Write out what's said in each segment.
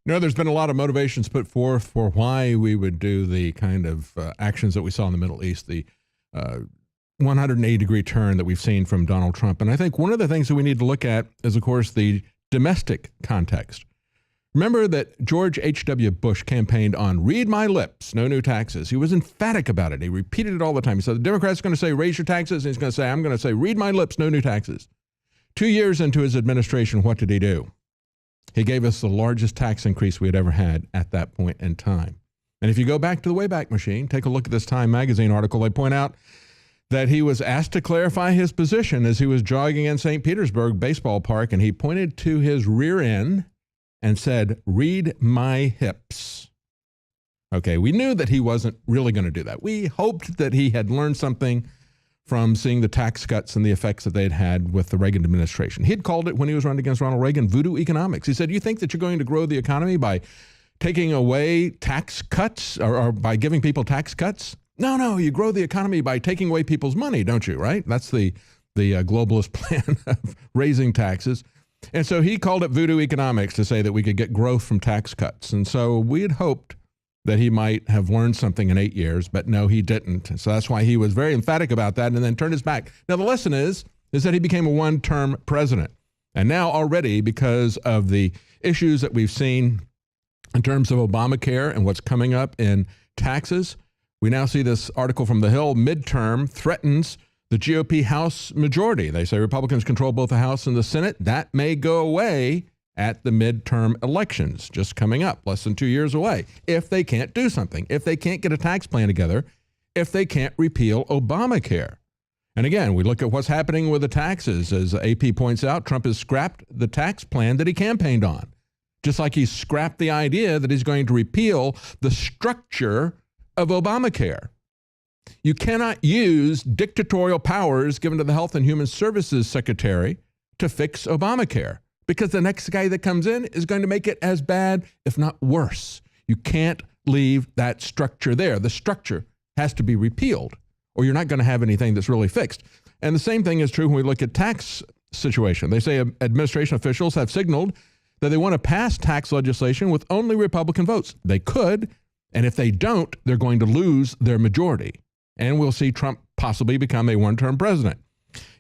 There's been a lot of motivations put forth for why we would do the kind of actions that we saw in the Middle East, the 180-degree turn that we've seen from Donald Trump. And I think one of the things that we need to look at is, of course, the domestic context. Remember that George H.W. Bush campaigned on read my lips, no new taxes. He was emphatic about it. He repeated it all the time. He said the Democrats are going to say raise your taxes, and he's going to say I'm going to say read my lips, no new taxes. 2 years into his administration, what did he do? He gave us the largest tax increase we had ever had at that point in time. And if you go back to the Wayback Machine, take a look at this Time magazine article, they point out that he was asked to clarify his position as he was jogging in St. Petersburg baseball park, and he pointed to his rear end and said, read my hips. Okay, we knew that he wasn't really going to do that. We hoped that he had learned something from seeing the tax cuts and the effects that they'd had with the Reagan administration. He'd called it, when he was running against Ronald Reagan, voodoo economics. He said, you think that you're going to grow the economy by taking away tax cuts or by giving people tax cuts? No, you grow the economy by taking away people's money, don't you, right? That's the globalist plan of raising taxes. And so he called it voodoo economics to say that we could get growth from tax cuts. And so we had hoped that he might have learned something in 8 years, but no, he didn't. And so that's why he was very emphatic about that and then turned his back. Now, the lesson is that he became a one-term president. And now already, because of the issues that we've seen in terms of Obamacare and what's coming up in taxes, we now see this article from The Hill, midterm threatens the GOP House majority. They say Republicans control both the House and the Senate. That may go away at the midterm elections just coming up, less than 2 years away, if they can't do something, if they can't get a tax plan together, if they can't repeal Obamacare. And again, we look at what's happening with the taxes. As AP points out, Trump has scrapped the tax plan that he campaigned on, just like he scrapped the idea that he's going to repeal the structure of Obamacare. You cannot use dictatorial powers given to the Health and Human Services Secretary to fix Obamacare, because the next guy that comes in is going to make it as bad, if not worse. You can't leave that structure there. The structure has to be repealed, or you're not going to have anything that's really fixed. And the same thing is true when we look at tax situation. They say administration officials have signaled that they want to pass tax legislation with only Republican votes. They could, and if they don't, they're going to lose their majority. And we'll see Trump possibly become a one-term president.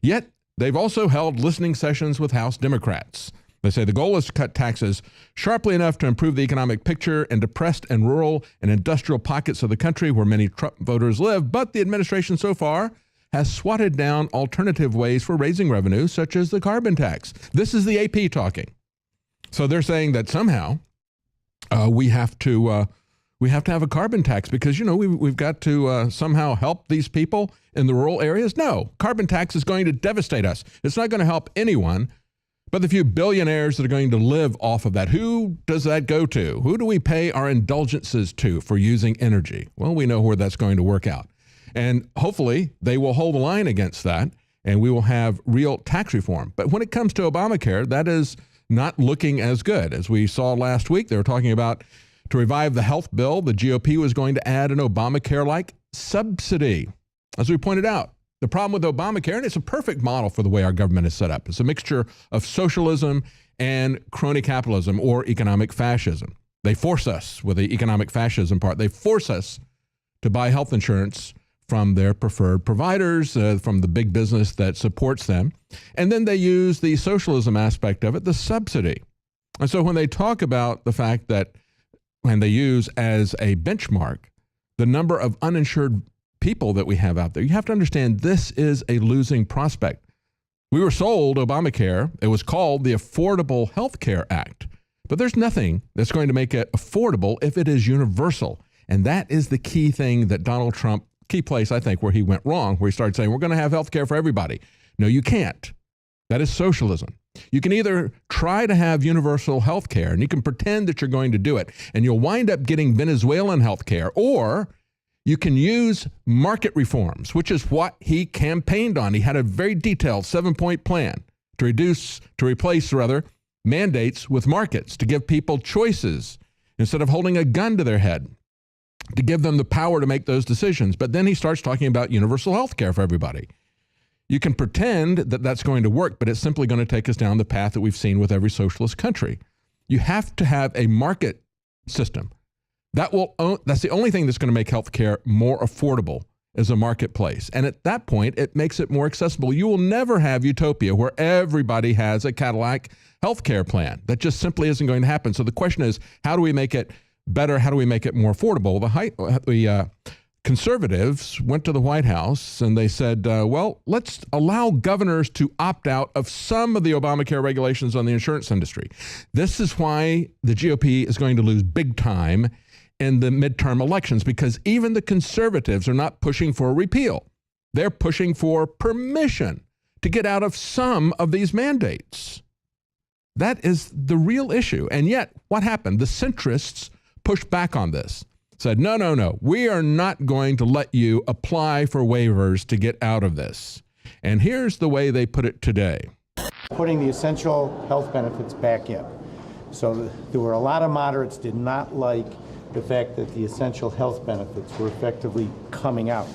Yet, they've also held listening sessions with House Democrats. They say the goal is to cut taxes sharply enough to improve the economic picture in depressed and rural and industrial pockets of the country where many Trump voters live. But the administration so far has swatted down alternative ways for raising revenue, such as the carbon tax. This is the AP talking. So they're saying that somehow we have to have a carbon tax because, we've got to somehow help these people in the rural areas. No, carbon tax is going to devastate us. It's not going to help anyone but the few billionaires that are going to live off of that. Who does that go to? Who do we pay our indulgences to for using energy? Well, we know where that's going to work out. And hopefully they will hold the line against that and we will have real tax reform. But when it comes to Obamacare, that is not looking as good. As we saw last week, they were talking about to revive the health bill, the GOP was going to add an Obamacare-like subsidy. As we pointed out, the problem with Obamacare, and it's a perfect model for the way our government is set up, it's a mixture of socialism and crony capitalism or economic fascism. They force us, with the economic fascism part, they force us to buy health insurance from their preferred providers, from the big business that supports them. And then they use the socialism aspect of it, the subsidy. And so when they talk about the fact that when they use as a benchmark the number of uninsured people that we have out there, you have to understand this is a losing prospect. We were sold Obamacare. It was called the Affordable Health Care Act. But there's nothing that's going to make it affordable if it is universal. And that is the key thing that Donald Trump, key place, I think, where he went wrong, where he started saying, we're going to have health care for everybody. No, you can't. That is socialism. You can either try to have universal health care, and you can pretend that you're going to do it, and you'll wind up getting Venezuelan health care, or you can use market reforms, which is what he campaigned on. He had a very detailed 7-point plan to replace mandates with markets, to give people choices instead of holding a gun to their head, to give them the power to make those decisions. But then he starts talking about universal health care for everybody. You can pretend that that's going to work, but it's simply going to take us down the path that we've seen with every socialist country. You have to have a market system. That's the only thing that's going to make healthcare more affordable is a marketplace. And at that point, it makes it more accessible. You will never have utopia where everybody has a Cadillac healthcare plan. That just simply isn't going to happen. So the question is, how do we make it better? How do we make it more affordable? The conservatives went to the White House and they said, well, let's allow governors to opt out of some of the Obamacare regulations on the insurance industry. This is why the GOP is going to lose big time in the midterm elections, because even the conservatives are not pushing for a repeal. They're pushing for permission to get out of some of these mandates. That is the real issue. And yet, what happened? The centrists pushed back on this, said, no, we are not going to let you apply for waivers to get out of this. And here's the way they put it today. Putting the essential health benefits back in. So there were a lot of moderates did not like the fact that the essential health benefits were effectively coming out.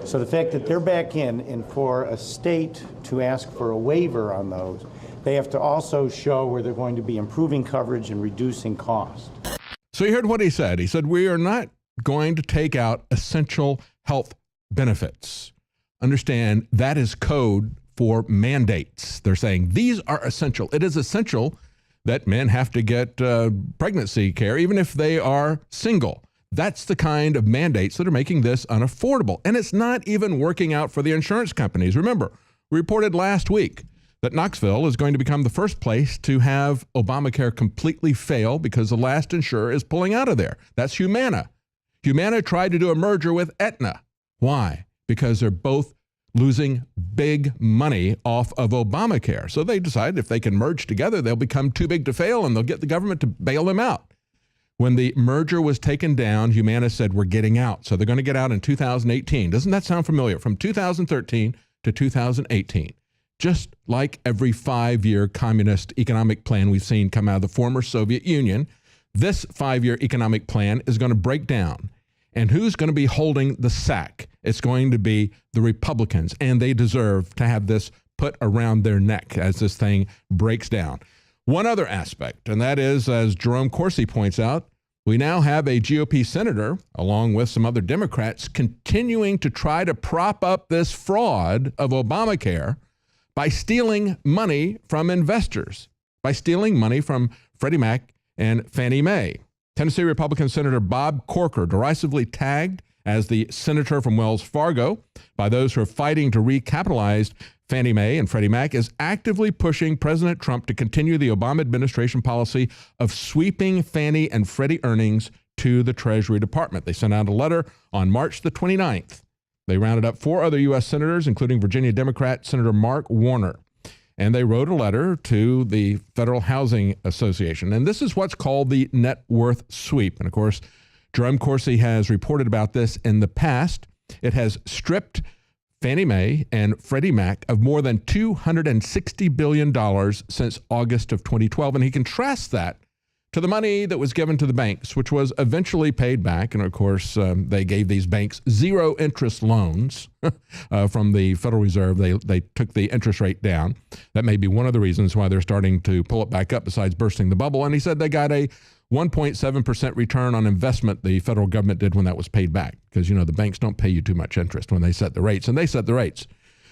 So the fact that they're back in, and for a state to ask for a waiver on those, they have to also show where they're going to be improving coverage and reducing cost. So you heard what he said. He said, we are not going to take out essential health benefits. Understand, that is code for mandates. They're saying these are essential. It is essential that men have to get pregnancy care, even if they are single. That's the kind of mandates that are making this unaffordable. And it's not even working out for the insurance companies. Remember, we reported last week that Knoxville is going to become the first place to have Obamacare completely fail because the last insurer is pulling out of there. That's Humana. Humana tried to do a merger with Aetna. Why? Because they're both losing big money off of Obamacare. So they decided if they can merge together, they'll become too big to fail and they'll get the government to bail them out. When the merger was taken down, Humana said, we're getting out. So they're going to get out in 2018. Doesn't that sound familiar? From 2013 to 2018. Just like every 5-year communist economic plan we've seen come out of the former Soviet Union, this 5-year economic plan is going to break down. And who's going to be holding the sack? It's going to be the Republicans, and they deserve to have this put around their neck as this thing breaks down. One other aspect, and that is, as Jerome Corsi points out, we now have a GOP senator, along with some other Democrats, continuing to try to prop up this fraud of Obamacare by stealing money from investors, by stealing money from Freddie Mac and Fannie Mae. Tennessee Republican Senator Bob Corker, derisively tagged as the senator from Wells Fargo by those who are fighting to recapitalize Fannie Mae and Freddie Mac, is actively pushing President Trump to continue the Obama administration policy of sweeping Fannie and Freddie earnings to the Treasury Department. They sent out a letter on March the 29th. They rounded up 4 other U.S. senators, including Virginia Democrat Senator Mark Warner. And they wrote a letter to the Federal Housing Association. And this is what's called the net worth sweep. And of course, Jerome Corsi has reported about this in the past. It has stripped Fannie Mae and Freddie Mac of more than $260 billion since August of 2012. And he contrasts that to the money that was given to the banks, which was eventually paid back. And of course, they gave these banks zero interest loans from the Federal Reserve. They took the interest rate down. That may be one of the reasons why they're starting to pull it back up, besides bursting the bubble. And he said they got a 1.7% return on investment the federal government did when that was paid back, because, you know, the banks don't pay you too much interest when they set the rates, and they set the rates.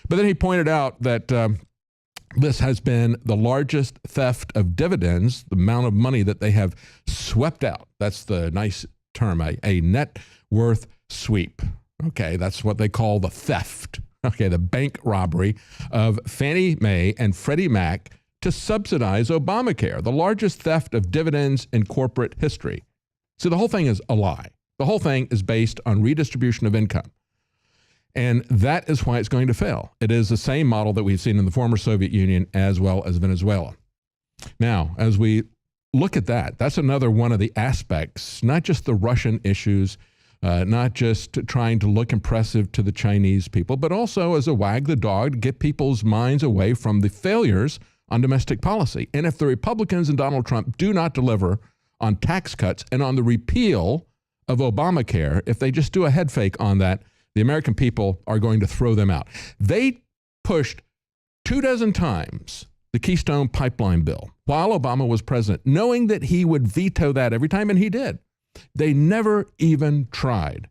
But then he pointed out that this has been the largest theft of dividends, the amount of money that they have swept out. That's the nice term, a net worth sweep. Okay, that's what they call the theft. Okay, the bank robbery of Fannie Mae and Freddie Mac to subsidize Obamacare, the largest theft of dividends in corporate history. So the whole thing is a lie. The whole thing is based on redistribution of income. And that is why it's going to fail. It is the same model that we've seen in the former Soviet Union as well as Venezuela. Now, as we look at that, that's another one of the aspects, not just the Russian issues, not just trying to look impressive to the Chinese people, but also as a wag the dog to get people's minds away from the failures on domestic policy. And if the Republicans and Donald Trump do not deliver on tax cuts and on the repeal of Obamacare, if they just do a head fake on that, the American people are going to throw them out. They pushed 24 times the Keystone Pipeline bill while Obama was president, knowing that he would veto that every time, and he did. They never even tried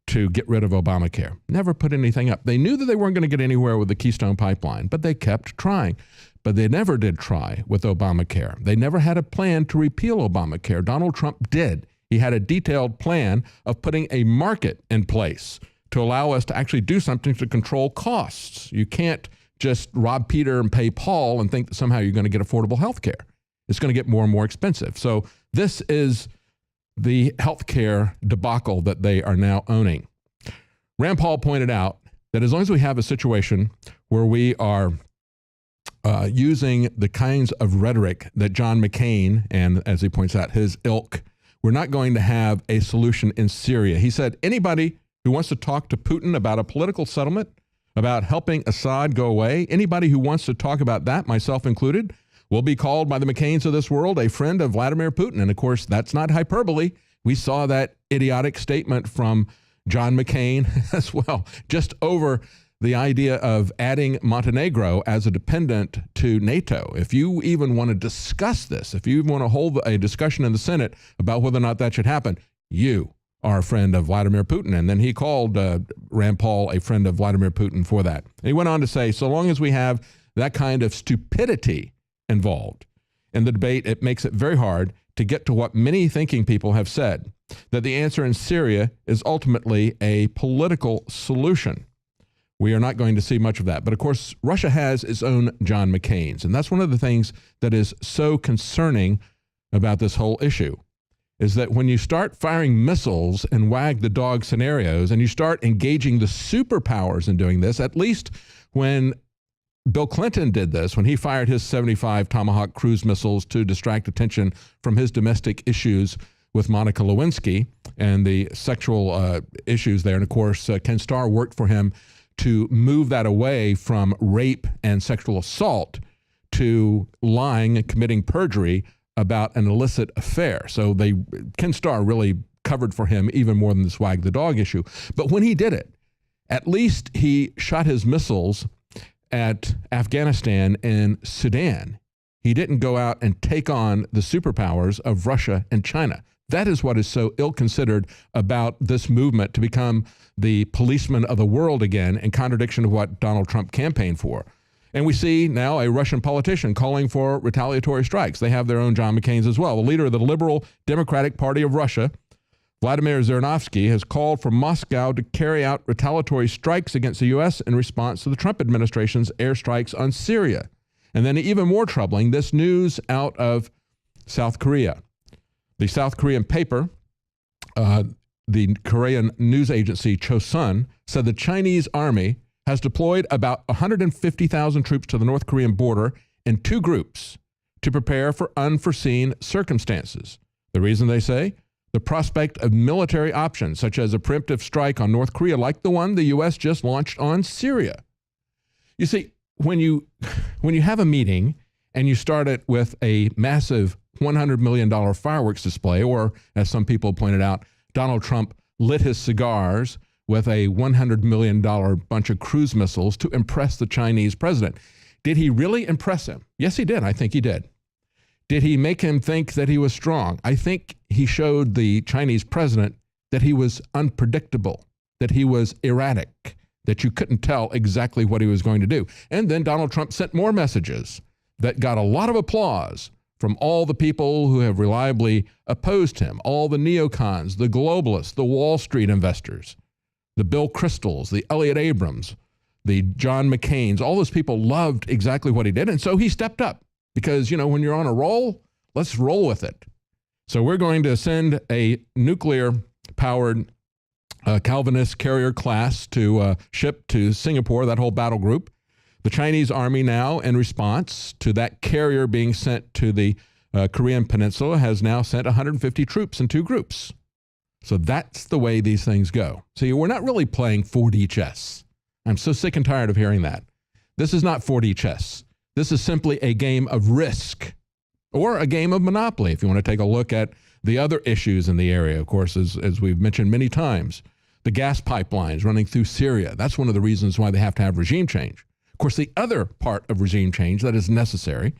to get rid of Obamacare, never put anything up. They knew that they weren't going to get anywhere with the Keystone Pipeline, but they kept trying. But they never did try with Obamacare. They never had a plan to repeal Obamacare. Donald Trump did. He had a detailed plan of putting a market in place to allow us to actually do something to control costs. You can't just rob Peter and pay Paul and think that somehow you're going to get affordable health care. It's going to get more and more expensive. So this is the healthcare debacle that they are now owning. Rand Paul pointed out that as long as we have a situation where we are using the kinds of rhetoric that John McCain and, as he points out, his ilk, we're not going to have a solution in Syria. He said anybody who wants to talk to Putin about a political settlement, about helping Assad go away, anybody who wants to talk about that, myself included, will be called by the McCains of this world a friend of Vladimir Putin. And of course, that's not hyperbole. We saw that idiotic statement from John McCain as well, just over the idea of adding Montenegro as a dependent to NATO. If you even want to discuss this, if you want to hold a discussion in the Senate about whether or not that should happen, you are a friend of Vladimir Putin. And then he called Rand Paul a friend of Vladimir Putin for that. And he went on to say, so long as we have that kind of stupidity involved in the debate, it makes it very hard to get to what many thinking people have said, that the answer in Syria is ultimately a political solution. We are not going to see much of that. But of course, Russia has its own John McCains. And that's one of the things that is so concerning about this whole issue, is that when you start firing missiles and wag the dog scenarios and you start engaging the superpowers in doing this, at least when Bill Clinton did this, when he fired his 75 Tomahawk cruise missiles to distract attention from his domestic issues with Monica Lewinsky and the sexual issues there. And of course, Ken Starr worked for him to move that away from rape and sexual assault to lying and committing perjury about an illicit affair. So Ken Starr really covered for him even more than the swag the dog issue. But when he did it, at least he shot his missiles at Afghanistan and Sudan. He didn't go out and take on the superpowers of Russia and China. That is what is so ill-considered about this movement to become the policeman of the world again, in contradiction to what Donald Trump campaigned for. And we see now a Russian politician calling for retaliatory strikes. They have their own John McCains as well. The leader of the Liberal Democratic Party of Russia, Vladimir Zhirinovsky, has called for Moscow to carry out retaliatory strikes against the U.S. in response to the Trump administration's airstrikes on Syria. And then even more troubling, this news out of South Korea. The South Korean paper, the Korean news agency Chosun, said the Chinese army has deployed about 150,000 troops to the North Korean border in two groups to prepare for unforeseen circumstances. The reason, they say, the prospect of military options, such as a preemptive strike on North Korea, like the one the U.S. just launched on Syria. You see, when you have a meeting and you start it with a massive $100 million fireworks display, or as some people pointed out, Donald Trump lit his cigars with a $100 million bunch of cruise missiles to impress the Chinese president. Did he really impress him? Yes, he did. I think he did. Did he make him think that he was strong? I think he showed the Chinese president that he was unpredictable, that he was erratic, that you couldn't tell exactly what he was going to do. And then Donald Trump sent more messages that got a lot of applause from all the people who have reliably opposed him, all the neocons, the globalists, the Wall Street investors, the Bill Kristols, the Elliott Abrams, the John McCains. All those people loved exactly what he did. And so he stepped up because, you know, when you're on a roll, let's roll with it. So we're going to send a nuclear-powered Calvinist carrier class to ship to Singapore, that whole battle group. The Chinese army now, in response to that carrier being sent to the Korean Peninsula, has now sent 150 troops in two groups. So that's the way these things go. See, we're not really playing 4D chess. I'm so sick and tired of hearing that. This is not 4D chess. This is simply a game of Risk or a game of Monopoly, if you want to take a look at the other issues in the area. Of course, as we've mentioned many times, the gas pipelines running through Syria. That's one of the reasons why they have to have regime change. Of course, the other part of regime change that is necessary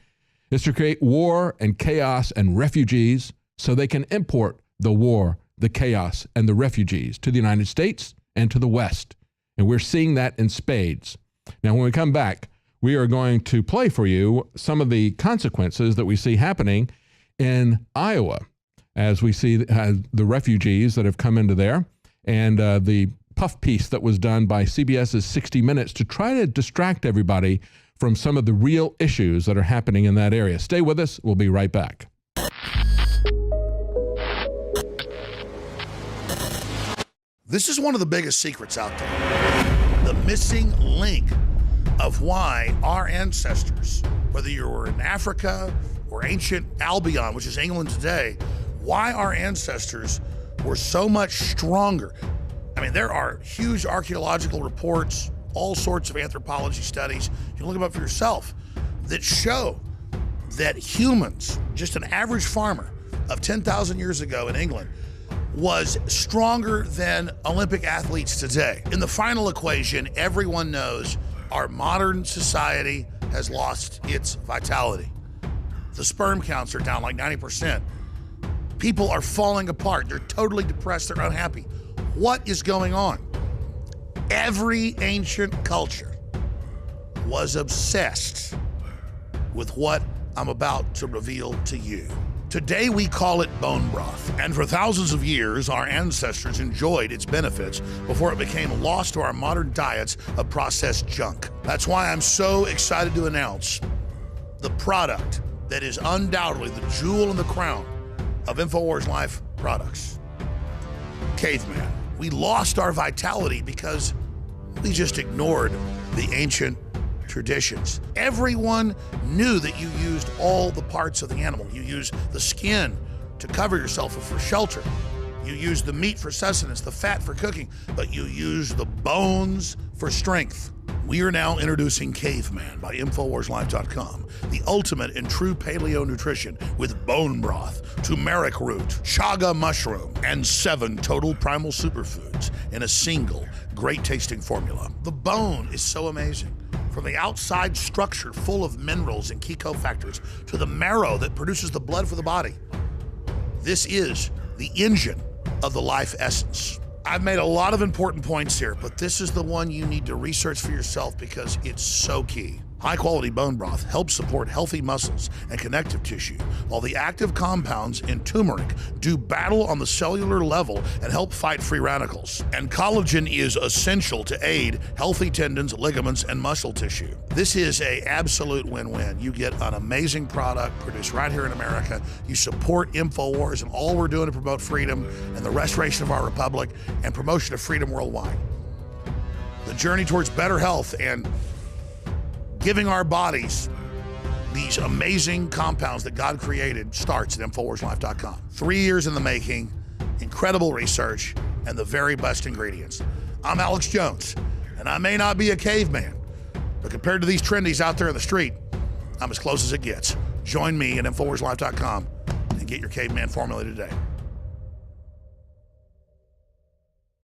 is to create war and chaos and refugees so they can import the war, the chaos, and the refugees to the United States and to the West. And we're seeing that in spades. Now, when we come back, we are going to play for you some of the consequences that we see happening in Iowa as we see the refugees that have come into there and the puff piece that was done by CBS's 60 Minutes to try to distract everybody from some of the real issues that are happening in that area. Stay with us. We'll be right back. This is one of the biggest secrets out there. The missing link of why our ancestors, whether you were in Africa or ancient Albion, which is England today, why our ancestors were so much stronger. I mean, there are huge archaeological reports, all sorts of anthropology studies, you can look them up for yourself, that show that humans, just an average farmer of 10,000 years ago in England, was stronger than Olympic athletes today. In the final equation, everyone knows our modern society has lost its vitality. The sperm counts are down like 90%. People are falling apart. They're totally depressed. They're unhappy. What is going on? Every ancient culture was obsessed with what I'm about to reveal to you. Today we call it bone broth, and for thousands of years our ancestors enjoyed its benefits before it became lost to our modern diets of processed junk. That's why I'm so excited to announce the product that is undoubtedly the jewel in the crown of InfoWars Life products. Caveman. We lost our vitality because we just ignored the ancient traditions. Everyone knew that you used all the parts of the animal. You used the skin to cover yourself or for shelter. You used the meat for sustenance, the fat for cooking, but you used the bones for strength. We are now introducing Caveman by InfoWarsLife.com, the ultimate in true paleo nutrition with bone broth, turmeric root, chaga mushroom, and 7 total primal superfoods in a single great-tasting formula. The bone is so amazing. From the outside structure full of minerals and key cofactors to the marrow that produces the blood for the body. This is the engine of the life essence. I've made a lot of important points here, but this is the one you need to research for yourself because it's so key. High-quality bone broth helps support healthy muscles and connective tissue, while the active compounds in turmeric do battle on the cellular level and help fight free radicals. And collagen is essential to aid healthy tendons, ligaments, and muscle tissue. This is an absolute win-win. You get an amazing product produced right here in America. You support InfoWars and all we're doing to promote freedom and the restoration of our republic and promotion of freedom worldwide. The journey towards better health and giving our bodies these amazing compounds that God created starts at InfoWarsLife.com. 3 years in the making, incredible research, and the very best ingredients. I'm Alex Jones, and I may not be a caveman, but compared to these trendies out there in the street, I'm as close as it gets. Join me at InfoWarsLife.com and get your caveman formula today.